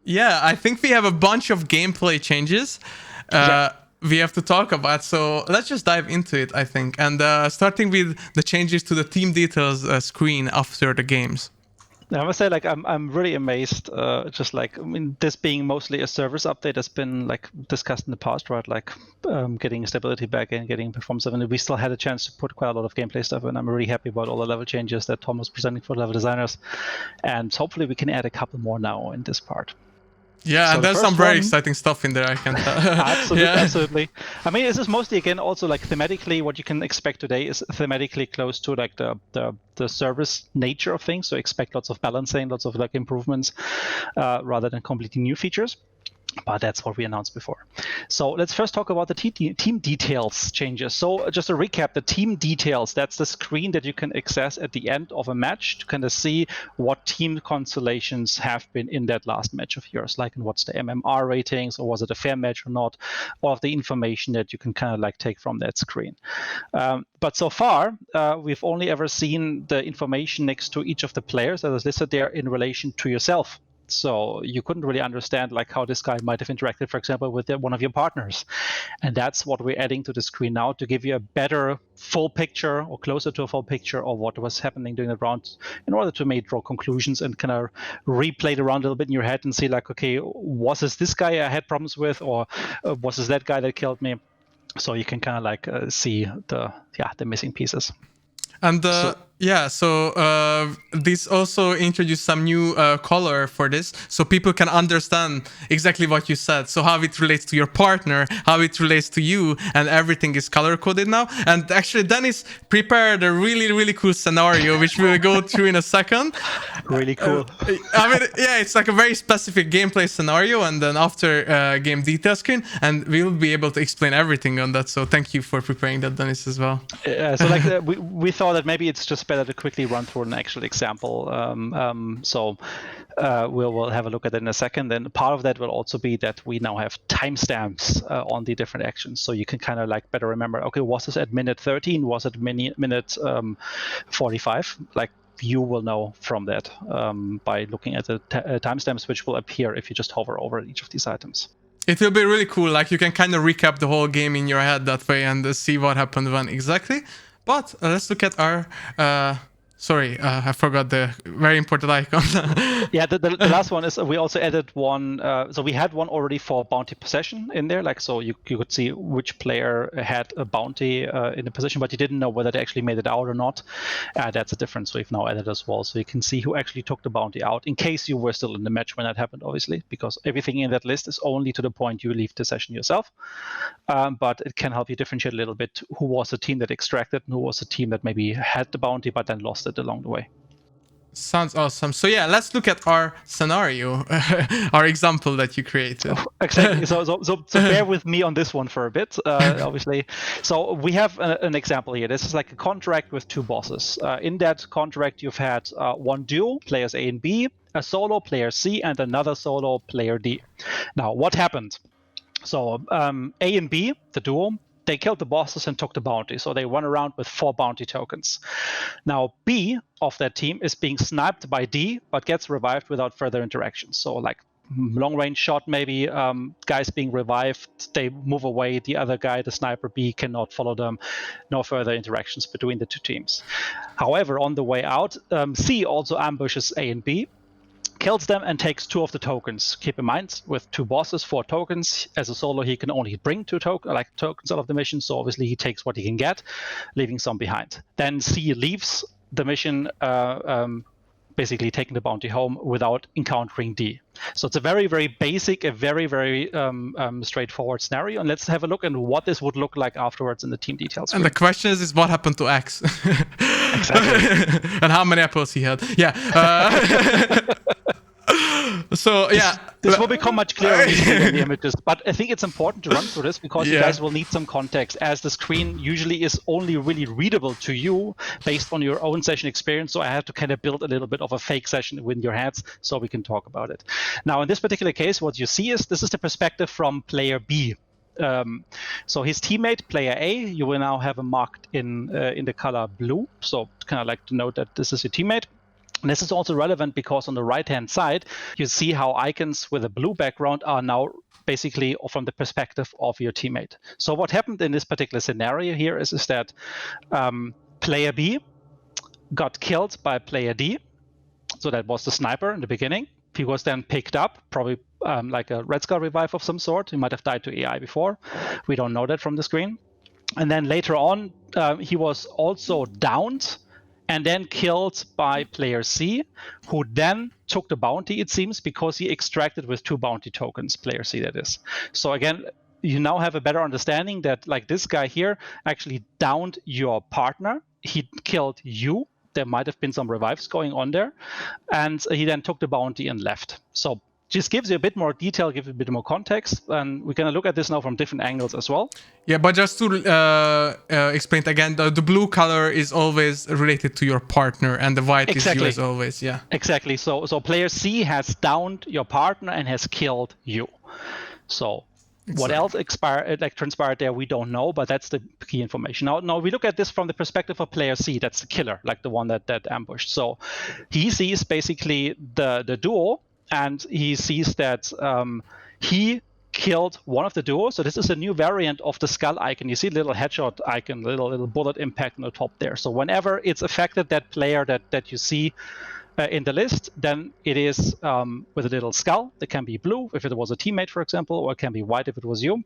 Yeah, I think we have a bunch of gameplay changes we have to talk about. So let's just dive into it, I think. And starting with the changes to the team details screen after the games. I must say, like, I'm really amazed. Just like, I mean, this being mostly a service update has been like discussed in the past, right? Like, getting stability back in, getting performance up, and we still had a chance to put quite a lot of gameplay stuff in. I'm really happy about all the level changes that Tom was presenting for level designers, and hopefully we can add a couple more now in this part. Yeah, So and the there's first some very one- exciting stuff in there, I can tell. Absolutely, Yeah. absolutely. I mean, this is mostly again also like thematically what you can expect today is thematically close to like the service nature of things. So expect lots of balancing, lots of like improvements, rather than completely new features. But that's what we announced before. So let's first talk about the team details changes. So just to recap, the team details, that's the screen that you can access at the end of a match to kind of see what team constellations have been in that last match of yours, like what's the MMR ratings, or was it a fair match or not, all of the information that you can kind of like take from that screen. But so far, we've only ever seen the information next to each of the players that is listed there in relation to yourself. So you couldn't really understand like how this guy might have interacted, for example, with one of your partners. And that's what we're adding to the screen now to give you a better full picture or closer to a full picture of what was happening during the round in order to maybe draw conclusions and kind of replay the round a little bit in your head and see like, okay, was this guy I had problems with, or was this that guy that killed me? So you can kind of like see the missing pieces. And this also introduced some new color for this, so people can understand exactly what you said. So how it relates to your partner, how it relates to you, and everything is color coded now. And actually, Dennis prepared a really, really cool scenario, which we'll go through in a second. Really cool. I mean, yeah, it's like a very specific gameplay scenario, and then after game detail screen, and we'll be able to explain everything on that. So thank you for preparing that, Dennis, as well. So like we thought that maybe it's just better to quickly run through an actual example. We'll have a look at it in a second. Then part of that will also be that we now have timestamps on the different actions, so you can kind of like better remember. Okay, was this at minute 13? Was it minute 45? Like you will know from that by looking at the timestamps, which will appear if you just hover over each of these items. It will be really cool. Like you can kind of recap the whole game in your head that way and see what happened when exactly. But let's look at our. I forgot the very important icon. Yeah, the last one is we also added one. So we had one already for bounty possession in there, like so you could see which player had a bounty in the position, but you didn't know whether they actually made it out or not. That's a difference we've now added as well, so you can see who actually took the bounty out in case you were still in the match when that happened, obviously, because everything in that list is only to the point you leave the session yourself. But it can help you differentiate a little bit who was the team that extracted and who was the team that maybe had the bounty but then lost it along the way. Sounds awesome. So yeah, let's look at our scenario, our example that you created. Exactly. So bear with me on this one for a bit, obviously. So we have an example here. This is like a contract with two bosses. In that contract, you've had one duo, players A and B, a solo, player C, and another solo, player D. Now, what happened? So A and B, the duo, they killed the bosses and took the bounty. So they run around with 4 bounty tokens. Now B of that team is being sniped by D, but gets revived without further interaction. So like long range shot, maybe guys being revived, they move away. The other guy, the sniper B, cannot follow them. No further interactions between the two teams. However, on the way out, C also ambushes A and B, kills them and takes 2 of the tokens. Keep in mind, with 2 bosses, 4 tokens. As a solo, he can only bring 2 tokens out of the mission, so obviously he takes what he can get, leaving some behind. Then C leaves the mission, basically taking the bounty home without encountering D. So it's a very, very basic, a very, very straightforward scenario. And let's have a look at what this would look like afterwards in the team details. And the question is what happened to X? Exactly. And how many apples he had. Yeah. So yeah, this will become much clearer in the images, but I think it's important to run through this because you guys will need some context, as the screen usually is only really readable to you based on your own session experience. So I have to kind of build a little bit of a fake session within your heads so we can talk about it. Now, in this particular case, what you see is this is the perspective from player B. So his teammate, player A, you will now have him marked in the color blue. So kind of like to note that this is your teammate. And this is also relevant because on the right-hand side, you see how icons with a blue background are now basically from the perspective of your teammate. So what happened in this particular scenario here is that player B got killed by player D. So that was the sniper in the beginning. He was then picked up, probably like a Red Skull revive of some sort. He might have died to AI before. We don't know that from the screen. And then later on, he was also downed and then killed by player C, who then took the bounty, it seems, because he extracted with 2 bounty tokens, player C that is. So again, you now have a better understanding that like this guy here actually downed your partner. He killed you. There might have been some revives going on there. And he then took the bounty and left. So just gives you a bit more detail, gives you a bit more context. And we're going to look at this now from different angles as well. Yeah, but just to explain it again, the blue color is always related to your partner and the white is you as always. Yeah. Exactly. So player C has downed your partner and has killed you. So what else transpired there, we don't know, but that's the key information. Now we look at this from the perspective of player C, that's the killer, like the one that ambushed. So he sees basically the duo, and he sees that he killed one of the duos. So this is a new variant of the skull icon. You see a little headshot icon, little bullet impact on the top there. So whenever it's affected that player that you see in the list, then it is with a little skull. It can be blue if it was a teammate, for example, or it can be white if it was you.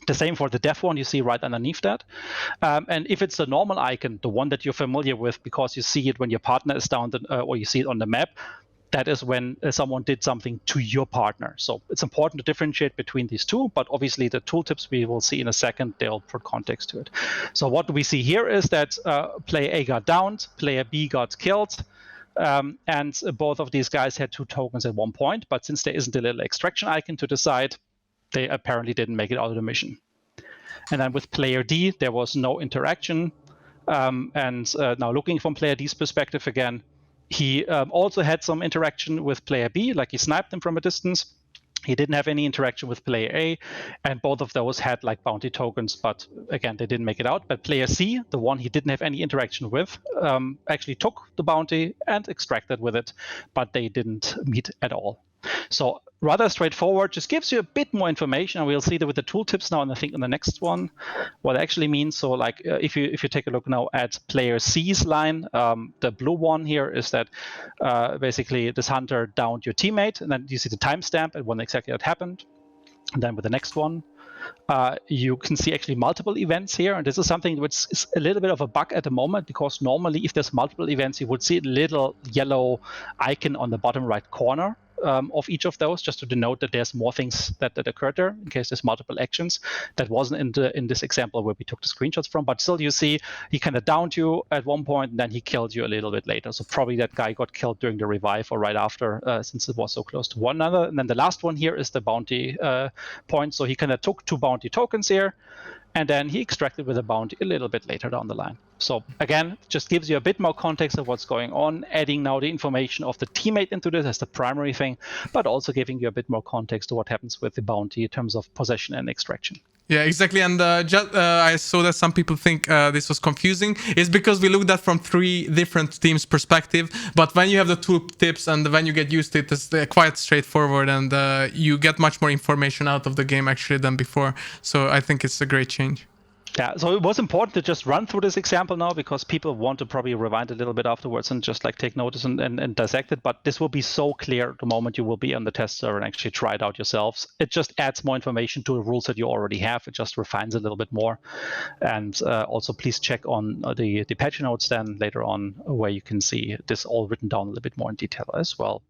The same for the deaf one you see right underneath that. And if it's a normal icon, the one that you're familiar with because you see it when your partner is down or you see it on the map, that is when someone did something to your partner. So it's important to differentiate between these two, but obviously the tooltips we will see in a second, they'll put context to it. So what we see here is that player A got downed, player B got killed, and both of these guys had 2 tokens at one point, but since there isn't a little extraction icon to the side, they apparently didn't make it out of the mission. And then with player D, there was no interaction. And now looking from player D's perspective again, he also had some interaction with player B, like he sniped him from a distance. He didn't have any interaction with player A, and both of those had like bounty tokens, but again, they didn't make it out. But player C, the one he didn't have any interaction with, actually took the bounty and extracted with it, but they didn't meet at all. So rather straightforward, just gives you a bit more information, and we'll see that with the tooltips now, and I think in the next one, what it actually means. So like if you take a look now at player C's line, the blue one here is that basically this hunter downed your teammate, and then you see the timestamp and when exactly that happened. And then with the next one, you can see actually multiple events here, and this is something which is a little bit of a bug at the moment, because normally if there's multiple events, you would see a little yellow icon on the bottom right corner of each of those, just to denote that there's more things that occurred there in case there's multiple actions. That wasn't in this example where we took the screenshots from, but still you see he kind of downed you at one point and then he killed you a little bit later. So probably that guy got killed during the revive or right after, since it was so close to one another. And then the last one here is the bounty point. So he kind of took 2 bounty tokens here, and then he extracted with a bounty a little bit later down the line. So again, just gives you a bit more context of what's going on, adding now the information of the teammate into this as the primary thing, but also giving you a bit more context to what happens with the bounty in terms of possession and extraction. Yeah, exactly. And I saw that some people think this was confusing. It's because we looked at from 3 different teams' perspective. But when you have the tooltips and when you get used to it, it's quite straightforward, and you get much more information out of the game actually than before. So I think it's a great change. Yeah, so it was important to just run through this example now, because people want to probably rewind a little bit afterwards and just like take notice and dissect it. But this will be so clear the moment you will be on the test server and actually try it out yourselves. It just adds more information to the rules that you already have. It just refines a little bit more. And also please check on the patch notes then later on, where you can see this all written down a little bit more in detail as well.